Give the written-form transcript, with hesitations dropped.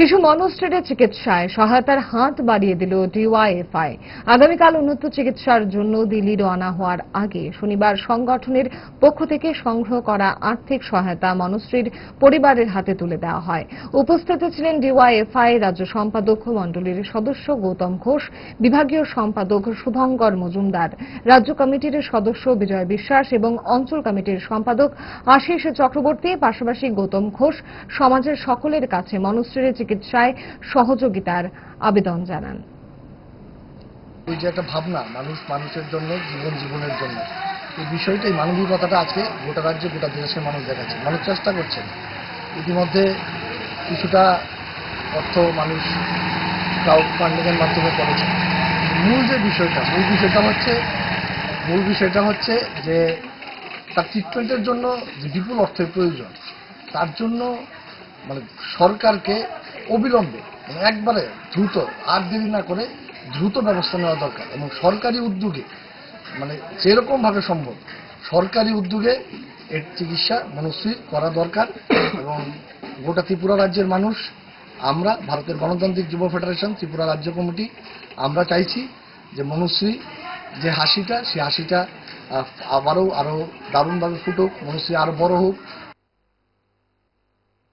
শিশু মনস্ট্রেটের চিকিৎসায় সহায়তার হাত বাড়িয়ে দিল ডিওয়াইএফআই। আগামীকাল উন্নত চিকিৎসার জন্য দিল্লি রওনা হওয়ার আগে শনিবার সংগঠনের পক্ষ থেকে সংগ্রহ করা আর্থিক সহায়তা মনস্ট্রির পরিবারের হাতে তুলে দেওয়া হয়। উপস্থিত ছিলেন ডিওয়াইএফআই রাজ্য সম্পাদক মণ্ডলীর সদস্য গৌতম ঘোষ, বিভাগীয় সম্পাদক শুভঙ্কর মজুমদার, রাজ্য কমিটির সদস্য বিজয় বিশ্বাস এবং অঞ্চল কমিটির সম্পাদক আশিস চক্রবর্তী। পাশাপাশি গৌতম ঘোষ সমাজের সকলের কাছে মনস্ট্রির চিকিৎসায় সহযোগিতার আবেদন জানান। এই যে একটা ভাবনা মানুষের জন্য, জীবনের জন্য, এই বিষয়টাই মানবিকতাটা আজকে গোটা রাজ্যে গোটা দেশের মানুষ দেখাচ্ছে। মানুষ চেষ্টা করছেন, ইতিমধ্যে কিছুটা অর্থ মানুষ ক্রাউড ফান্ডিং এর মাধ্যমে করেছে। মূল বিষয়টা হচ্ছে যে তার ট্রিটমেন্টের জন্য যে বিপুল অর্থের প্রয়োজন, তার জন্য সরকারকে অবিলম্বে একবারে দ্রুত, আর দেরি না করে দ্রুত ব্যবস্থা নেওয়া দরকার এবং সরকারি উদ্যোগে যেরকম ভাবে সম্ভব সরকারি উদ্যোগে এর চিকিৎসা মনস্ট্রির করা দরকার। এবং গোটা ত্রিপুরা রাজ্যের মানুষ, আমরা ভারতের গণতান্ত্রিক যুব ফেডারেশন ত্রিপুরা রাজ্য কমিটি, আমরা চাইছি যে মনস্ট্রি যে হাসিটা, সেই হাসিটা আরো দারুণভাবে ফুটুক, মনস্ট্রি আরো বড় হোক।